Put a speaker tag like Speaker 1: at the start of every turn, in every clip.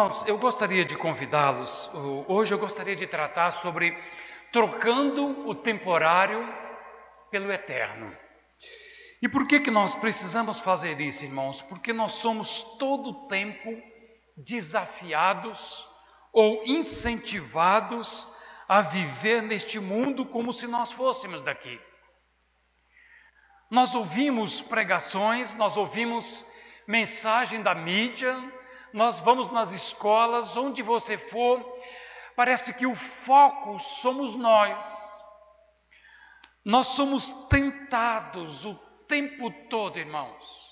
Speaker 1: Irmãos, eu gostaria de convidá-los, hoje eu gostaria de tratar sobre trocando o temporário pelo eterno. E por que nós precisamos fazer isso, irmãos? Porque nós somos todo o tempo desafiados ou incentivados a viver neste mundo como se nós fôssemos daqui. Nós ouvimos pregações, nós ouvimos mensagem da mídia, nós vamos nas escolas, onde você for, parece que o foco somos nós. Nós somos tentados o tempo todo, irmãos,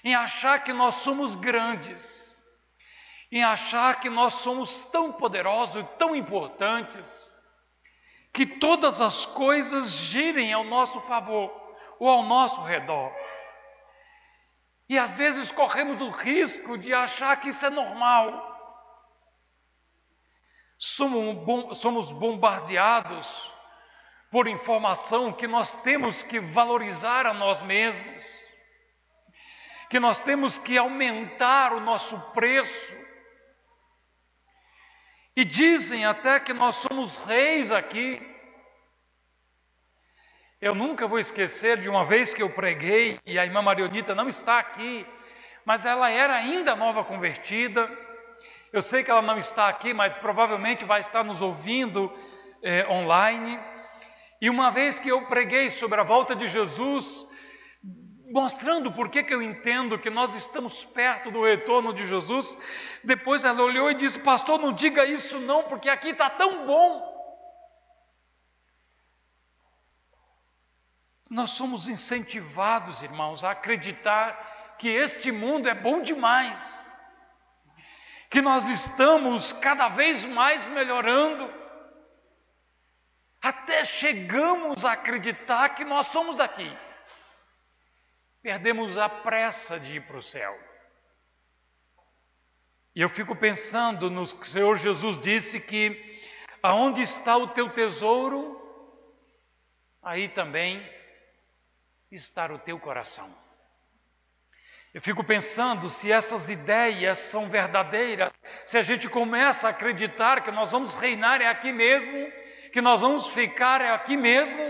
Speaker 1: em achar que nós somos grandes, em achar que nós somos tão poderosos e tão importantes, que todas as coisas girem ao nosso favor ou ao nosso redor. E às vezes corremos o risco de achar que isso é normal. Somos bombardeados por informação que nós temos que valorizar a nós mesmos, que nós temos que aumentar o nosso preço. E dizem até que nós somos reis aqui. Eu nunca vou esquecer de uma vez que eu preguei, e a irmã Marionita não está aqui, mas ela era ainda nova convertida. Eu sei que ela não está aqui, mas provavelmente vai estar nos ouvindo online. E uma vez que eu preguei sobre a volta de Jesus, mostrando por que eu entendo que nós estamos perto do retorno de Jesus, depois ela olhou e disse: pastor, não diga isso não, porque aqui está tão bom. Nós somos incentivados, irmãos, a acreditar que este mundo é bom demais, que nós estamos cada vez mais melhorando, até chegamos a acreditar que nós somos daqui. Perdemos a pressa de ir para o céu. E eu fico pensando no que o Senhor Jesus disse, que aonde está o teu tesouro, aí também estar o teu coração. Eu fico pensando se essas ideias são verdadeiras, se a gente começa a acreditar que nós vamos reinar aqui mesmo, que nós vamos ficar aqui mesmo.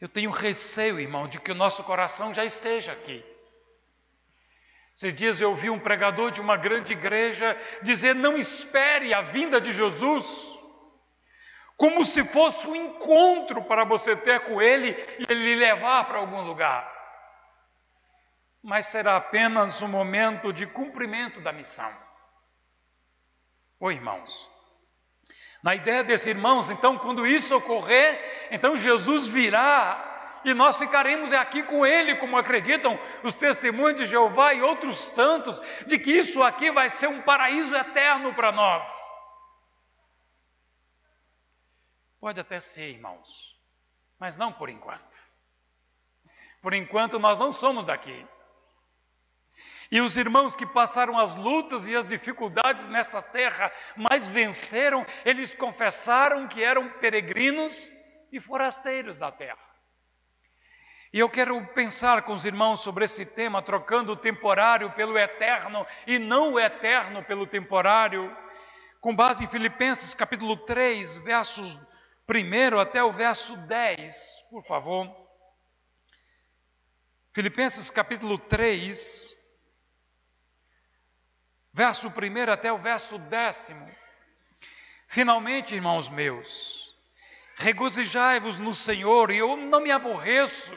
Speaker 1: Eu tenho receio, irmão, de que o nosso coração já esteja aqui. Esses dias eu ouvi um pregador de uma grande igreja dizer: não espere a vinda de Jesus como se fosse um encontro para você ter com Ele e Ele lhe levar para algum lugar. Mas será apenas um momento de cumprimento da missão. Ô irmãos, na ideia desses irmãos, então, quando isso ocorrer, então Jesus virá e nós ficaremos aqui com Ele, como acreditam os testemunhos de Jeová e outros tantos, de que isso aqui vai ser um paraíso eterno para nós. Pode até ser, irmãos, mas não por enquanto. Por enquanto nós não somos daqui. E os irmãos que passaram as lutas e as dificuldades nessa terra, mas venceram, eles confessaram que eram peregrinos e forasteiros da terra. E eu quero pensar com os irmãos sobre esse tema, trocando o temporário pelo eterno e não o eterno pelo temporário, com base em Filipenses capítulo 3, versos 1 até o verso 10, por favor. Filipenses capítulo 3, verso 1 até o verso 10. Finalmente, irmãos meus, regozijai-vos no Senhor, e eu não me aborreço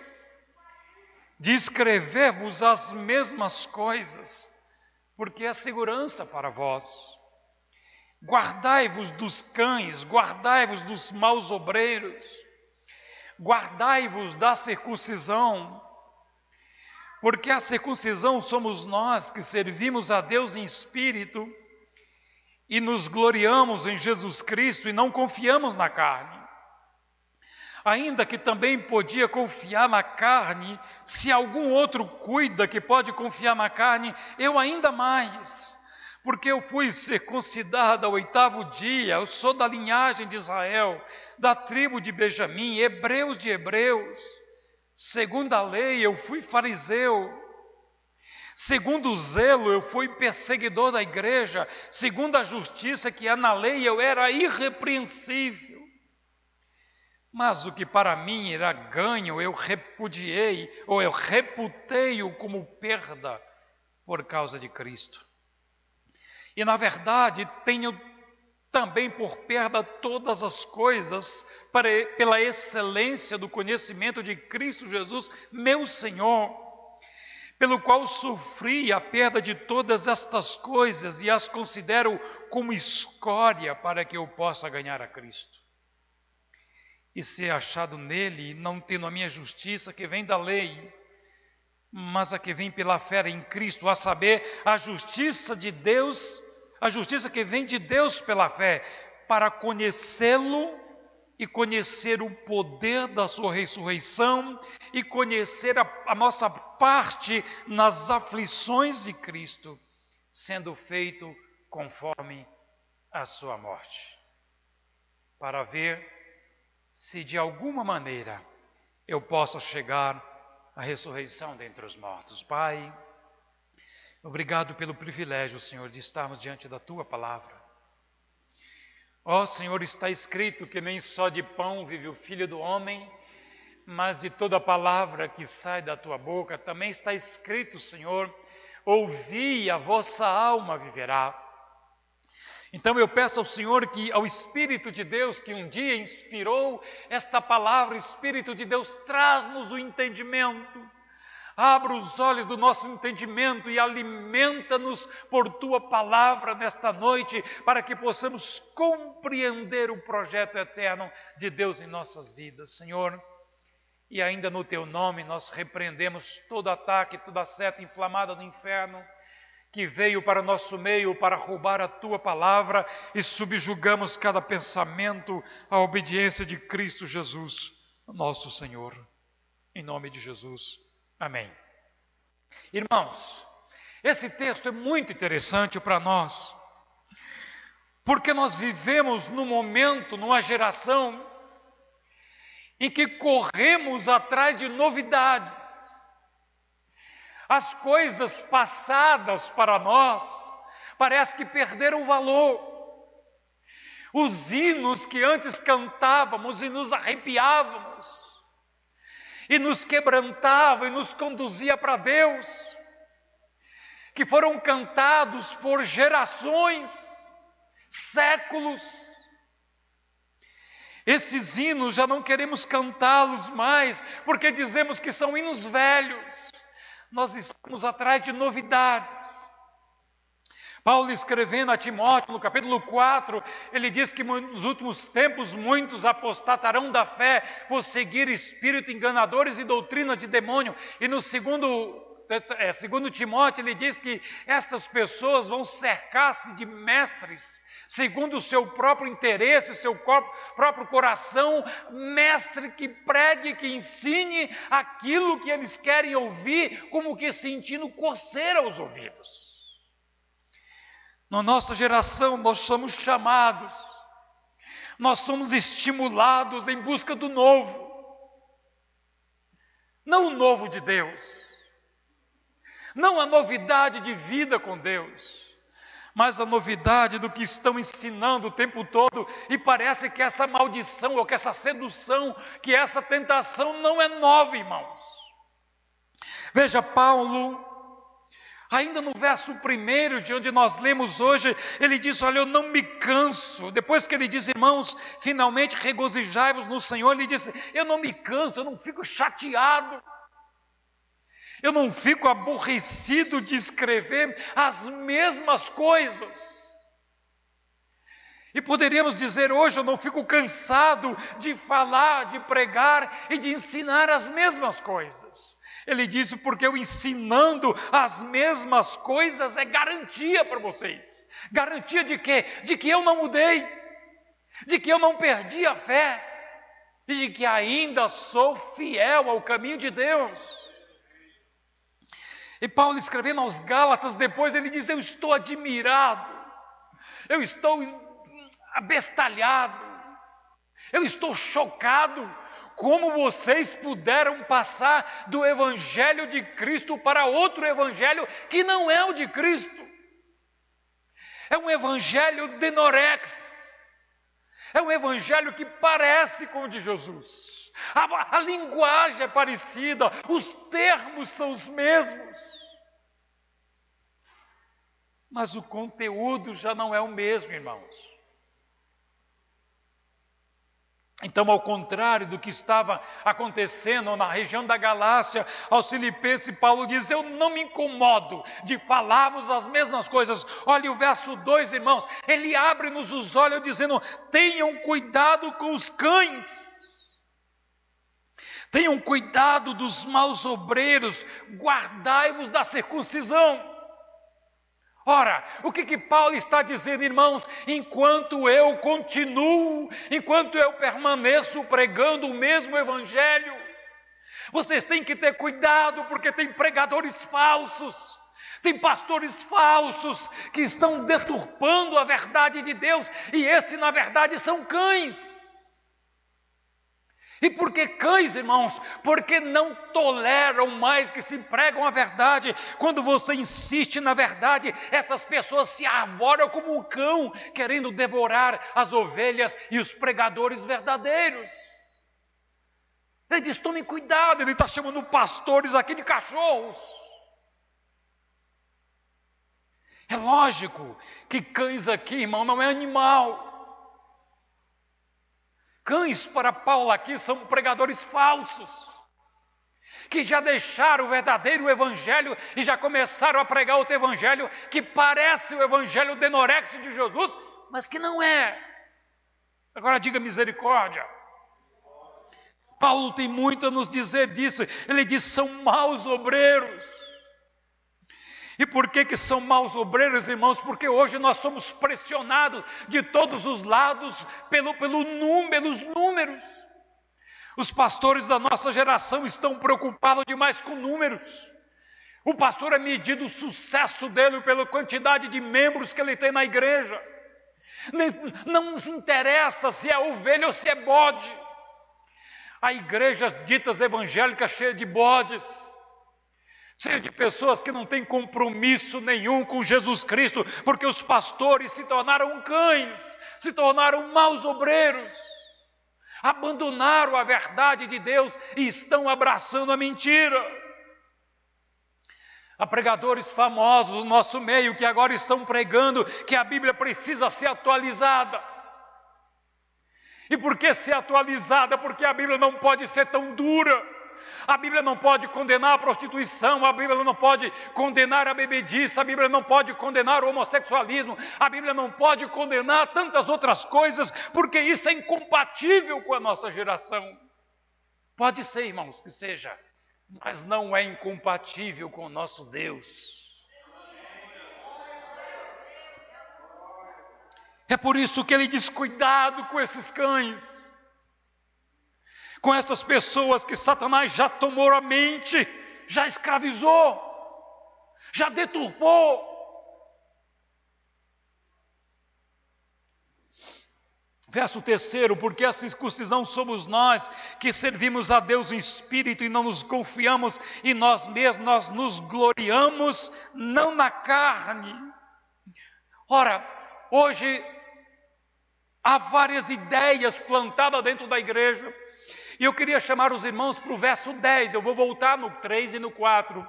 Speaker 1: de escrever-vos as mesmas coisas, porque é segurança para vós. Guardai-vos dos cães, guardai-vos dos maus obreiros, guardai-vos da circuncisão, porque a circuncisão somos nós que servimos a Deus em espírito e nos gloriamos em Jesus Cristo e não confiamos na carne. Ainda que também podia confiar na carne, se algum outro cuida que pode confiar na carne, eu ainda mais. Porque eu fui circuncidado ao 8º dia, eu sou da linhagem de Israel, da tribo de Benjamim, hebreus de hebreus. Segundo a lei, eu fui fariseu. Segundo o zelo, eu fui perseguidor da igreja. Segundo a justiça que há na lei, eu era irrepreensível. Mas o que para mim era ganho, eu repudiei, ou eu reputei-o como perda por causa de Cristo. E na verdade, tenho também por perda todas as coisas, pela excelência do conhecimento de Cristo Jesus, meu Senhor, pelo qual sofri a perda de todas estas coisas e as considero como escória para que eu possa ganhar a Cristo. E ser achado nele, não tendo a minha justiça que vem da lei, mas a que vem pela fé em Cristo, a saber, a justiça de Deus, a justiça que vem de Deus pela fé, para conhecê-lo e conhecer o poder da sua ressurreição e conhecer a nossa parte nas aflições de Cristo, sendo feito conforme a sua morte, para ver se de alguma maneira eu possa chegar à ressurreição dentre os mortos. Pai, obrigado pelo privilégio, Senhor, de estarmos diante da Tua palavra. Ó Senhor, está escrito que nem só de pão vive o Filho do Homem, mas de toda palavra que sai da Tua boca. Também está escrito, Senhor, ouvi e a vossa alma viverá. Então eu peço ao Senhor que, ao Espírito de Deus, que um dia inspirou esta palavra, Espírito de Deus, traz-nos o entendimento, abra os olhos do nosso entendimento e alimenta-nos por Tua palavra nesta noite, para que possamos compreender o projeto eterno de Deus em nossas vidas, Senhor. E ainda no Teu nome nós repreendemos todo ataque, toda seta inflamada do inferno, que veio para o nosso meio para roubar a Tua palavra, e subjugamos cada pensamento à obediência de Cristo Jesus, nosso Senhor. Em nome de Jesus. Amém. Irmãos, esse texto é muito interessante para nós, porque nós vivemos num momento, numa geração, em que corremos atrás de novidades. As coisas passadas para nós parece que perderam valor. Os hinos que antes cantávamos e nos arrepiávamos, e nos quebrantava e nos conduzia para Deus, que foram cantados por gerações, séculos. Esses hinos já não queremos cantá-los mais, porque dizemos que são hinos velhos. Nós estamos atrás de novidades. Paulo, escrevendo a Timóteo, no capítulo 4, ele diz que nos últimos tempos muitos apostatarão da fé por seguir espíritos enganadores e doutrina de demônio. E no segundo Timóteo, ele diz que estas pessoas vão cercar-se de mestres, segundo o seu próprio interesse, seu próprio coração, mestre que pregue, que ensine aquilo que eles querem ouvir, como que sentindo coceira aos ouvidos. Na nossa geração nós somos chamados, nós somos estimulados em busca do novo, não o novo de Deus, não a novidade de vida com Deus, mas a novidade do que estão ensinando o tempo todo, e parece que essa maldição, ou que essa sedução, que essa tentação não é nova, irmãos. Veja, Paulo, ainda no verso 1 de onde nós lemos hoje, ele diz, olha, eu não me canso. Depois que ele diz, irmãos, finalmente regozijai-vos no Senhor, ele diz, eu não me canso, eu não fico chateado, eu não fico aborrecido de escrever as mesmas coisas. E poderíamos dizer hoje, eu não fico cansado de falar, de pregar e de ensinar as mesmas coisas. Ele disse, porque eu ensinando as mesmas coisas é garantia para vocês. Garantia de quê? De que eu não mudei, de que eu não perdi a fé e de que ainda sou fiel ao caminho de Deus. E Paulo, escrevendo aos Gálatas, depois ele diz, eu estou admirado, eu estou abestalhado, eu estou chocado como vocês puderam passar do evangelho de Cristo para outro evangelho que não é o de Cristo? É um evangelho denorex, é um evangelho que parece com o de Jesus. A linguagem é parecida, os termos são os mesmos, mas o conteúdo já não é o mesmo, irmãos. Então, ao contrário do que estava acontecendo na região da Galácia, aos Filipenses, Paulo diz: eu não me incomodo de falarmos as mesmas coisas. Olha o verso 2, irmãos, ele abre-nos os olhos dizendo: tenham cuidado com os cães, tenham cuidado dos maus obreiros, guardai-vos da circuncisão. Ora, o que Paulo está dizendo, irmãos? Enquanto eu continuo, enquanto eu permaneço pregando o mesmo evangelho, vocês têm que ter cuidado, porque tem pregadores falsos, tem pastores falsos que estão deturpando a verdade de Deus, e esses na verdade são cães. E por que cães, irmãos? Porque não toleram mais que se pregam a verdade. Quando você insiste na verdade, essas pessoas se arvoram como um cão, querendo devorar as ovelhas e os pregadores verdadeiros. Ele diz: tomem cuidado, ele está chamando pastores aqui de cachorros. É lógico que cães aqui, irmão, não é animal. Cães para Paulo aqui são pregadores falsos, que já deixaram o verdadeiro evangelho e já começaram a pregar outro evangelho que parece o evangelho denorexo de Jesus, mas que não é. Agora diga misericórdia. Paulo tem muito a nos dizer disso. Ele diz: são maus obreiros. E por que são maus obreiros, irmãos? Porque hoje nós somos pressionados de todos os lados pelos números. Os pastores da nossa geração estão preocupados demais com números. O pastor é medido o sucesso dele pela quantidade de membros que ele tem na igreja. Não nos interessa se é ovelha ou se é bode. Há igrejas ditas evangélicas cheias de bodes, cheio de pessoas que não têm compromisso nenhum com Jesus Cristo, porque os pastores se tornaram cães, se tornaram maus obreiros, abandonaram a verdade de Deus e estão abraçando a mentira. Há pregadores famosos no nosso meio que agora estão pregando que a Bíblia precisa ser atualizada. E por que ser atualizada? Porque a Bíblia não pode ser tão dura. A Bíblia não pode condenar a prostituição, a Bíblia não pode condenar a bebedice, a Bíblia não pode condenar o homossexualismo, a Bíblia não pode condenar tantas outras coisas, porque isso é incompatível com a nossa geração. Pode ser, irmãos, que seja, mas não é incompatível com o nosso Deus. É por isso que ele diz: cuidado com esses cães, com essas pessoas que Satanás já tomou a mente, já escravizou, já deturpou. Verso 3: porque a circuncisão somos nós que servimos a Deus em espírito e não nos confiamos em nós mesmos, nós nos gloriamos não na carne. Ora, hoje há várias ideias plantadas dentro da igreja, e eu queria chamar os irmãos para o verso 10, eu vou voltar no 3 e no 4.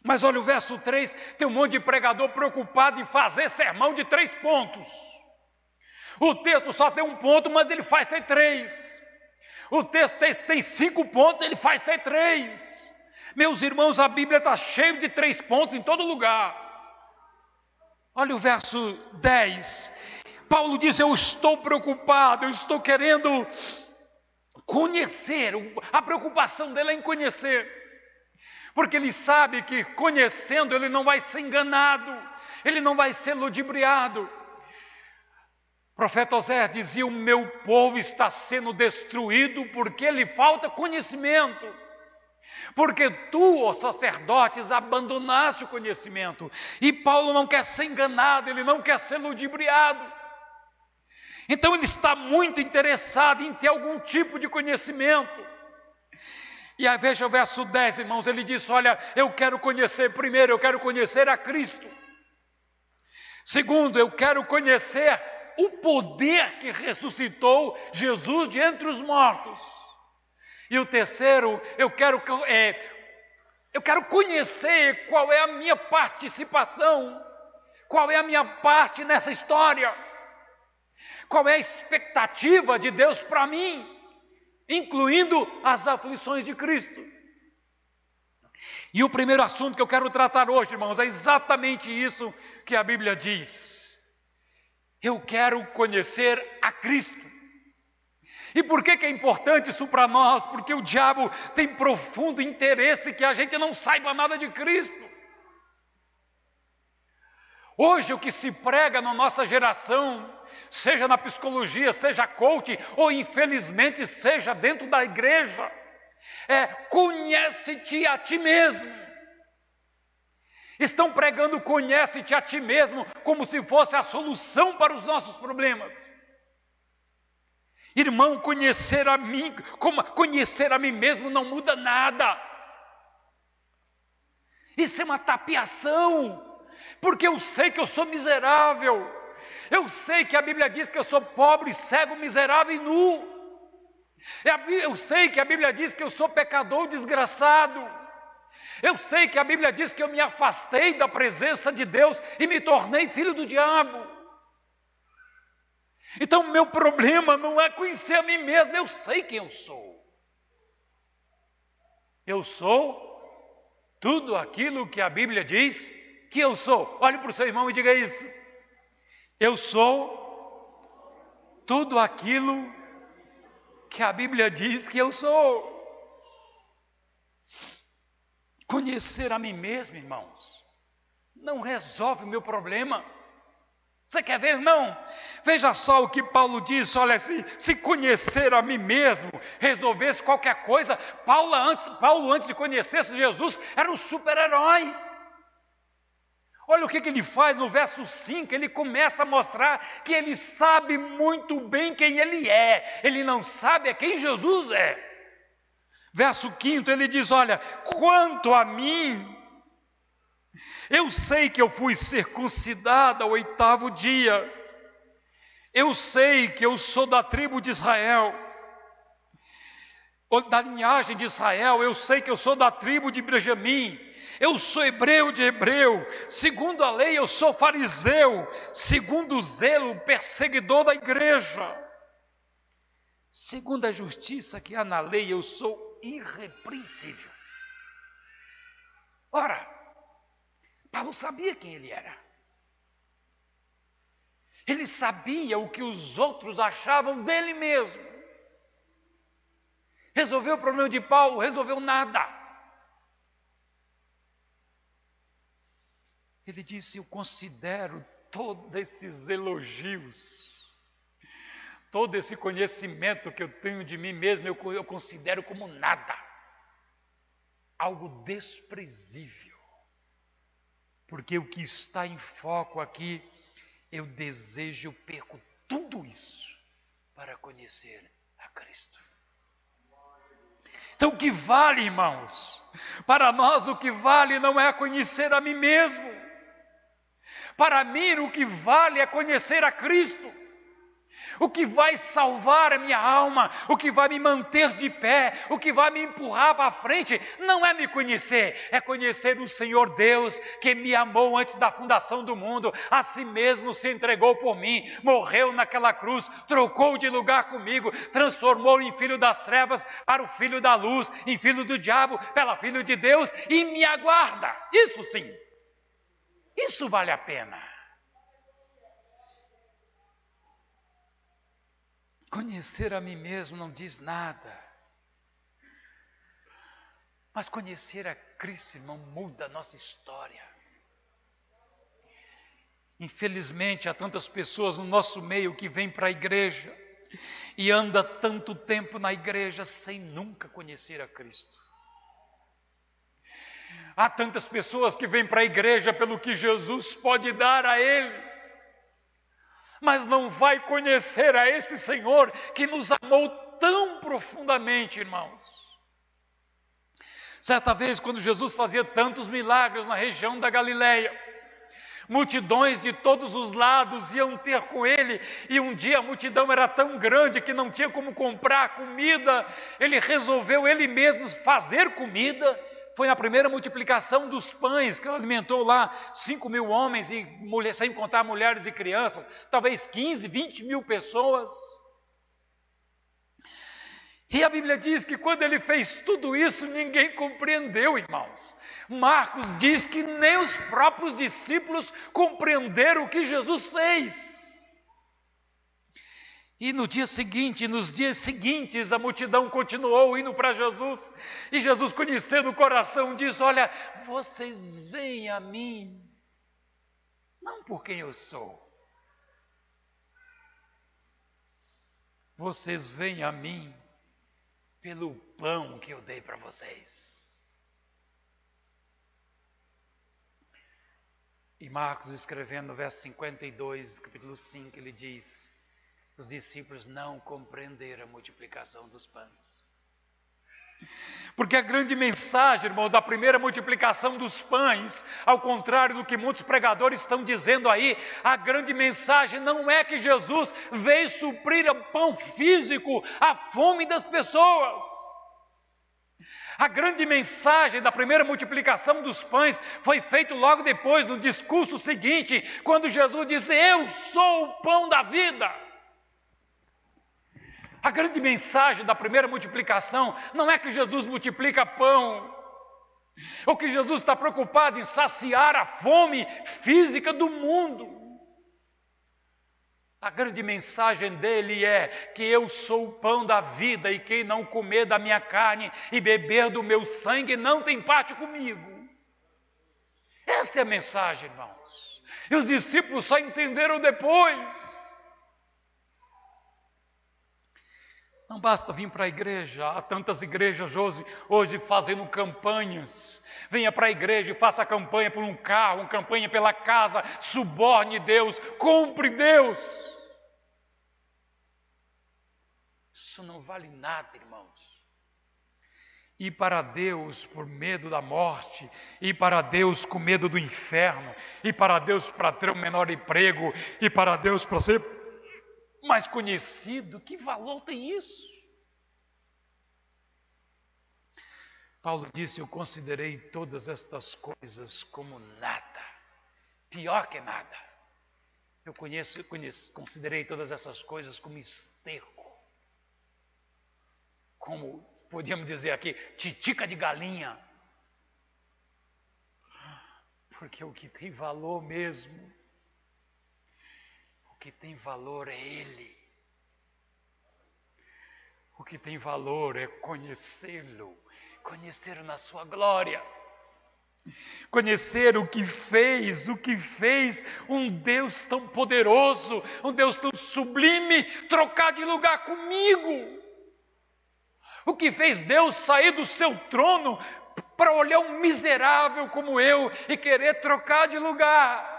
Speaker 1: Mas olha o verso 3, tem um monte de pregador preocupado em fazer sermão de 3 pontos. O texto só tem 1 ponto, mas ele faz ter 3. O texto tem 5 pontos, ele faz ter 3. Meus irmãos, a Bíblia está cheia de 3 pontos em todo lugar. Olha o verso 10. Paulo diz: eu estou preocupado, eu estou querendo conhecer. A preocupação dele é em conhecer, porque ele sabe que conhecendo ele não vai ser enganado, ele não vai ser ludibriado. O profeta Oséias dizia: o meu povo está sendo destruído porque lhe falta conhecimento, porque tu, ó sacerdotes, abandonaste o conhecimento. E Paulo não quer ser enganado, ele não quer ser ludibriado. Então ele está muito interessado em ter algum tipo de conhecimento. E aí veja o verso 10, irmãos, ele diz: olha, eu quero conhecer, primeiro, eu quero conhecer a Cristo. Segundo, eu quero conhecer o poder que ressuscitou Jesus de entre os mortos. E o terceiro, eu quero conhecer qual é a minha participação, qual é a minha parte nessa história, qual é a expectativa de Deus para mim, incluindo as aflições de Cristo. E o primeiro assunto que eu quero tratar hoje, irmãos, é exatamente isso que a Bíblia diz. Eu quero conhecer a Cristo. E por que é importante isso para nós? Porque o diabo tem profundo interesse que a gente não saiba nada de Cristo. Hoje o que se prega na nossa geração, seja na psicologia, seja coach, ou infelizmente seja dentro da igreja, conhece-te a ti mesmo. Estão pregando conhece-te a ti mesmo como se fosse a solução para os nossos problemas. Irmão, conhecer a mim mesmo não muda nada. Isso é uma tapiação. Porque eu sei que eu sou miserável, eu sei que a Bíblia diz que eu sou pobre, cego, miserável e nu, eu sei que a Bíblia diz que eu sou pecador desgraçado, eu sei que a Bíblia diz que eu me afastei da presença de Deus e me tornei filho do diabo. Então o meu problema não é conhecer a mim mesmo, eu sei quem eu sou. Eu sou tudo aquilo que a Bíblia diz que eu sou. Olhe para o seu irmão e diga isso. Eu sou tudo aquilo que a Bíblia diz que eu sou. Conhecer a mim mesmo, irmãos, não resolve o meu problema. Você quer ver, irmão? Veja só o que Paulo diz. Olha, se conhecer a mim mesmo resolvesse qualquer coisa, Paulo antes de conhecer Jesus, era um super-herói. Olha o que ele faz no verso 5, ele começa a mostrar que ele sabe muito bem quem ele é, ele não sabe quem Jesus é. Verso 5 ele diz: olha, quanto a mim, eu sei que eu fui circuncidado ao 8º dia, eu sei que eu sou da tribo de Israel, da linhagem de Israel, eu sei que eu sou da tribo de Benjamim, eu sou hebreu de hebreu, segundo a lei eu sou fariseu, segundo o zelo, perseguidor da igreja, segundo a justiça que há na lei, eu sou irrepreensível. Ora, Paulo sabia quem ele era. Ele sabia o que os outros achavam dele mesmo. Resolveu o problema de Paulo? Resolveu nada. Ele disse: eu considero todos esses elogios, todo esse conhecimento que eu tenho de mim mesmo, eu considero como nada, algo desprezível, porque o que está em foco aqui, eu desejo, eu perco tudo isso para conhecer a Cristo. Então o que vale, irmãos, para nós o que vale não é conhecer a mim mesmo. Para mim o que vale é conhecer a Cristo. O que vai salvar a minha alma, o que vai me manter de pé, o que vai me empurrar para frente, não é me conhecer, é conhecer o Senhor Deus, que me amou antes da fundação do mundo, a si mesmo se entregou por mim, morreu naquela cruz, trocou de lugar comigo, transformou em filho das trevas para o filho da luz, em filho do diabo, pela filho de Deus, e me aguarda. Isso sim, isso vale a pena. Conhecer a mim mesmo não diz nada. Mas conhecer a Cristo, irmão, muda a nossa história. Infelizmente, há tantas pessoas no nosso meio que vêm para a igreja e anda tanto tempo na igreja sem nunca conhecer a Cristo. Há tantas pessoas que vêm para a igreja pelo que Jesus pode dar a eles. mas não vai conhecer a esse Senhor que nos amou tão profundamente, irmãos. Certa vez, quando Jesus fazia tantos milagres na região da Galileia, multidões de todos os lados iam ter com ele, e um dia a multidão era tão grande que não tinha como comprar comida. Ele resolveu ele mesmo fazer comida. Foi na primeira multiplicação dos pães, que alimentou lá 5.000 homens, e sem contar mulheres e crianças, talvez 15, 20 mil pessoas. E a Bíblia diz que quando ele fez tudo isso, ninguém compreendeu, irmãos. Marcos diz que nem os próprios discípulos compreenderam o que Jesus fez. E no dia seguinte, nos dias seguintes, a multidão continuou indo para Jesus. E Jesus, conhecendo o coração, diz: olha, vocês vêm a mim, não por quem eu sou. Vocês vêm a mim pelo pão que eu dei para vocês. E Marcos, escrevendo no verso 52, capítulo 5, ele diz: os discípulos não compreenderam a multiplicação dos pães. Porque a grande mensagem, irmão, da primeira multiplicação dos pães, ao contrário do que muitos pregadores estão dizendo aí, a grande mensagem não é que Jesus veio suprir o pão físico, a fome das pessoas. A grande mensagem da primeira multiplicação dos pães foi feita logo depois, no discurso seguinte, quando Jesus diz: eu sou o pão da vida. A grande mensagem da primeira multiplicação não é que Jesus multiplica pão, ou que Jesus está preocupado em saciar a fome física do mundo. A grande mensagem dele é que eu sou o pão da vida, e quem não comer da minha carne e beber do meu sangue não tem parte comigo. Essa é a mensagem, irmãos. E os discípulos só entenderam depois. Não basta vir para a igreja, há tantas igrejas hoje fazendo campanhas. Venha para a igreja e faça campanha por um carro, uma campanha pela casa, suborne Deus, compre Deus. Isso não vale nada, irmãos. Ir para Deus por medo da morte, ir para Deus com medo do inferno, ir para Deus para ter um menor emprego, ir para Deus para ser mais conhecido, que valor tem isso? Paulo disse: eu considerei todas estas coisas como nada, pior que nada. Eu considerei todas essas coisas como esterco, como podíamos dizer aqui, titica de galinha. Porque o que tem valor mesmo, o que tem valor é Ele. O que tem valor é conhecê-lo, conhecer na sua glória, conhecer o que fez um Deus tão poderoso, um Deus tão sublime, trocar de lugar comigo. O que fez Deus sair do seu trono para olhar um miserável como eu e querer trocar de lugar.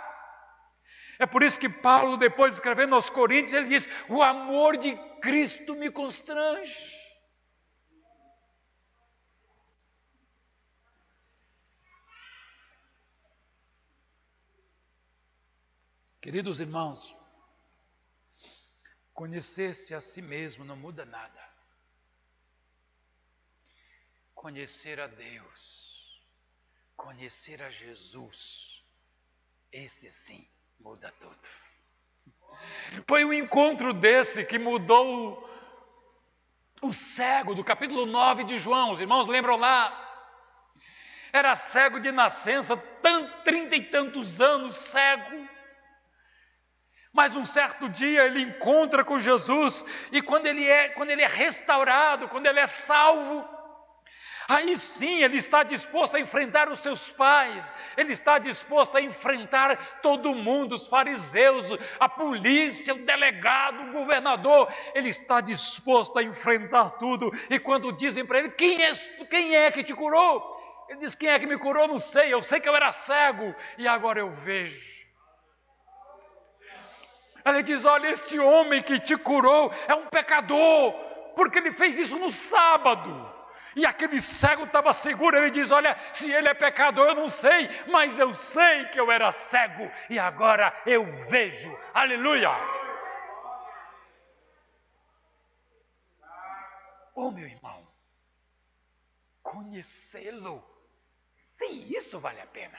Speaker 1: É por isso que Paulo, depois escrevendo aos Coríntios, ele diz: o amor de Cristo me constrange. Queridos irmãos, conhecer-se a si mesmo não muda nada. Conhecer a Deus, conhecer a Jesus, esse sim muda tudo. Foi um encontro desse que mudou o cego do capítulo 9 de João. Os irmãos lembram lá? Era cego de nascença, 30 e tantos anos cego. Mas um certo dia ele encontra com Jesus, e quando ele é restaurado, quando ele é salvo, aí sim ele está disposto a enfrentar os seus pais, ele está disposto a enfrentar todo mundo, os fariseus, a polícia, o delegado, o governador. Ele está disposto a enfrentar tudo. E quando dizem para ele: quem é que te curou? Ele diz: quem é que me curou? Não sei, eu sei que eu era cego e agora eu vejo. Ele diz: olha, este homem que te curou é um pecador, porque ele fez isso no sábado. E aquele cego estava seguro. Ele diz: olha, se ele é pecador eu não sei, mas eu sei que eu era cego e agora eu vejo. Aleluia! Oh, meu irmão, conhecê-lo, sim, isso vale a pena.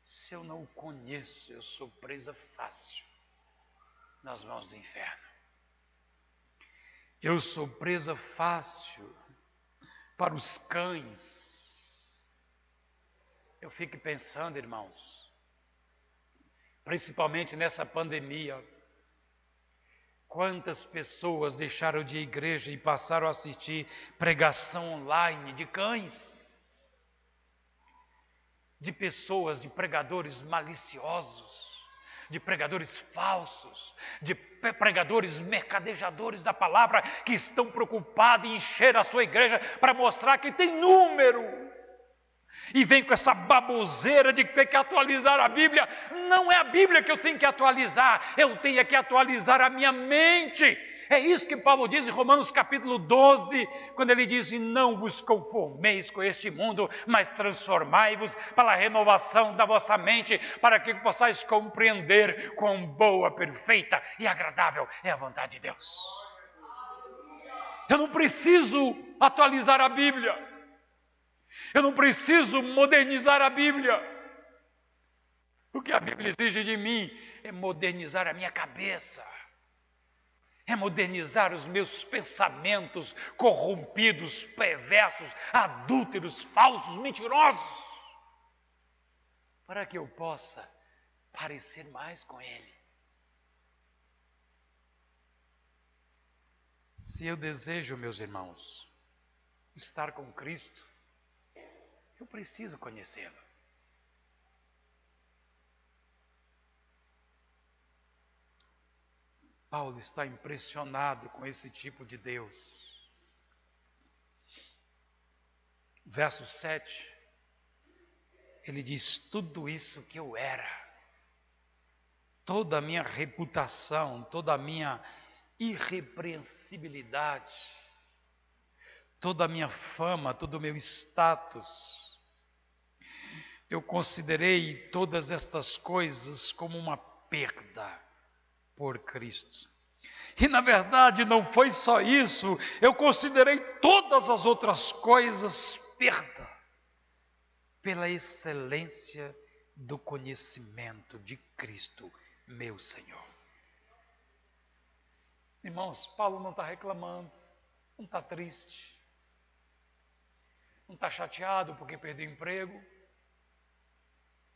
Speaker 1: Se eu não o conheço, eu sou presa fácil nas mãos do inferno. Eu sou presa fácil para os cães. Eu fico pensando, irmãos, principalmente nessa pandemia, quantas pessoas deixaram de ir à igreja e passaram a assistir pregação online de cães, de pessoas, de pregadores maliciosos, de pregadores falsos, de pregadores mercadejadores da palavra, que estão preocupados em encher a sua igreja para mostrar que tem número. E vem com essa baboseira de ter que atualizar a Bíblia. Não é a Bíblia que eu tenho que atualizar, eu tenho que atualizar a minha mente. É isso que Paulo diz em Romanos capítulo 12, quando ele diz: e não vos conformeis com este mundo, mas transformai-vos pela renovação da vossa mente, para que possais compreender quão boa, perfeita e agradável é a vontade de Deus. Eu não preciso atualizar a Bíblia. Eu não preciso modernizar a Bíblia. O que a Bíblia exige de mim é modernizar a minha cabeça. É modernizar os meus pensamentos corrompidos, perversos, adúlteros, falsos, mentirosos, para que eu possa parecer mais com Ele. Se eu desejo, meus irmãos, estar com Cristo, eu preciso conhecê-lo. Paulo está impressionado com esse tipo de Deus. Verso 7, ele diz: tudo isso que eu era, toda a minha reputação, toda a minha irrepreensibilidade, toda a minha fama, todo o meu status, eu considerei todas estas coisas como uma perda por Cristo. E na verdade não foi só isso, eu considerei todas as outras coisas perda, pela excelência do conhecimento de Cristo, meu Senhor. Irmãos, Paulo não está reclamando, não está triste, não está chateado porque perdeu o emprego,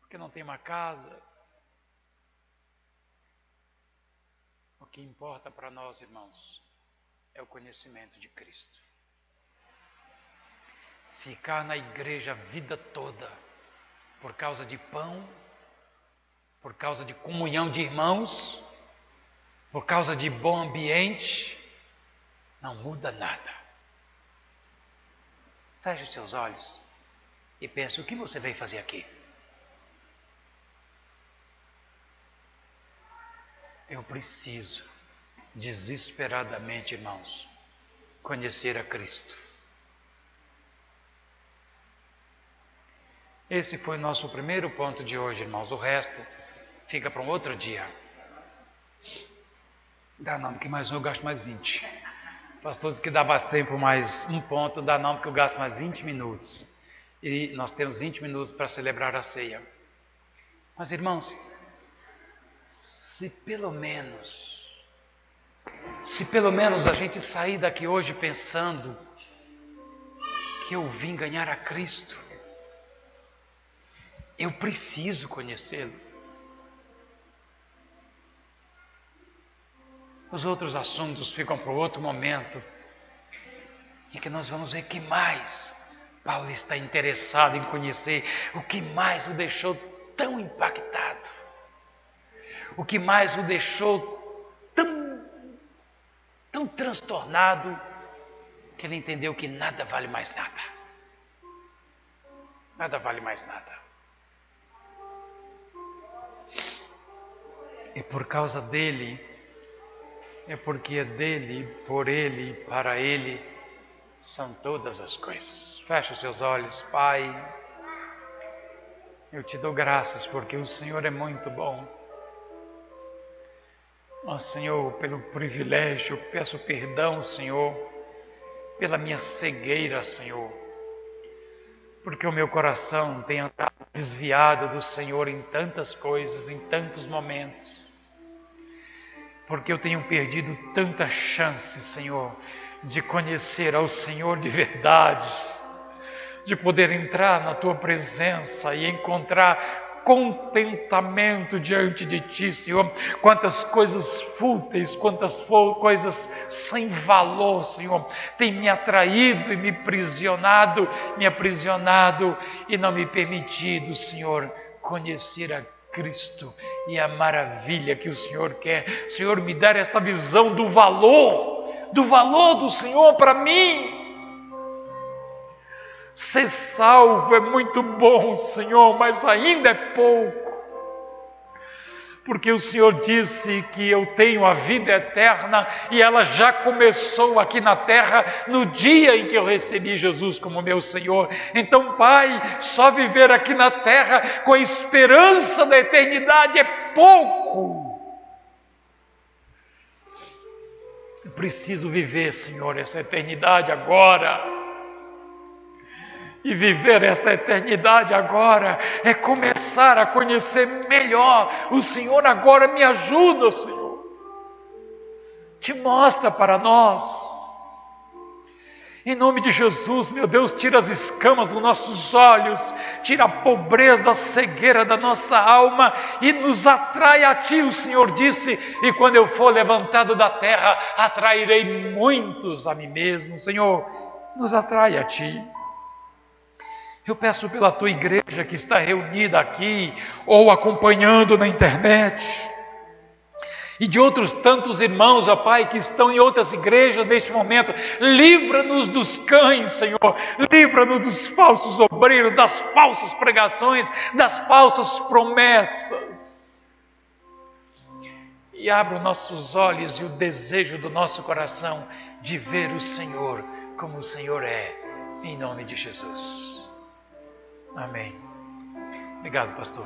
Speaker 1: porque não tem uma casa. O que importa para nós, irmãos, é o conhecimento de Cristo. Ficar na igreja a vida toda por causa de pão, por causa de comunhão de irmãos, por causa de bom ambiente, não muda nada. Feche os seus olhos e pense: o que você veio fazer aqui? Eu preciso, desesperadamente, irmãos, conhecer a Cristo. Esse foi o nosso primeiro ponto de hoje, irmãos. O resto fica para um outro dia. Dá não, porque mais um eu gasto mais 20. Pastor disse que dá mais tempo, mais um ponto. Dá não, porque eu gasto mais 20 minutos. E nós temos 20 minutos para celebrar a ceia. Mas, irmãos, se pelo menos a gente sair daqui hoje pensando que eu vim ganhar a Cristo, eu preciso conhecê-lo. Os outros assuntos ficam para outro momento, em que nós vamos ver que mais Paulo está interessado em conhecer, o que mais o deixou tão impactado, o que mais o deixou tão transtornado, que ele entendeu que nada vale mais nada. Nada vale mais nada. E por causa dele, é porque é dele, por ele, para ele, são todas as coisas. Feche os seus olhos, Pai. Eu te dou graças porque o Senhor é muito bom. Ó Senhor, pelo privilégio, eu peço perdão, Senhor, pela minha cegueira, Senhor. Porque o meu coração tem andado desviado do Senhor em tantas coisas, em tantos momentos. Porque eu tenho perdido tanta chance, Senhor, de conhecer ao Senhor de verdade, de poder entrar na Tua presença e encontrar contentamento diante de Ti, Senhor. Quantas coisas fúteis, quantas coisas sem valor, Senhor, tem me atraído e me aprisionado e não me permitido, Senhor, conhecer a Cristo e a maravilha que o Senhor quer. Senhor, me dar esta visão do valor do Senhor para mim. Ser salvo é muito bom, Senhor, mas ainda é pouco. Porque o Senhor disse que eu tenho a vida eterna e ela já começou aqui na terra no dia em que eu recebi Jesus como meu Senhor. Então, Pai, só viver aqui na terra com a esperança da eternidade é pouco. Eu preciso viver, Senhor, essa eternidade agora. E viver essa eternidade agora é começar a conhecer melhor o Senhor. Agora me ajuda, Senhor. Te mostra para nós. Em nome de Jesus, meu Deus, tira as escamas dos nossos olhos, tira a pobreza, a cegueira da nossa alma e nos atrai a Ti. O Senhor disse, e quando eu for levantado da terra, atrairei muitos a mim mesmo. Senhor, nos atrai a Ti. Eu peço pela Tua igreja que está reunida aqui ou acompanhando na internet e de outros tantos irmãos, ó Pai, que estão em outras igrejas neste momento. Livra-nos dos cães, Senhor, livra-nos dos falsos obreiros, das falsas pregações, das falsas promessas. E abra os nossos olhos e o desejo do nosso coração de ver o Senhor como o Senhor é, em nome de Jesus. Amém. Obrigado, pastor.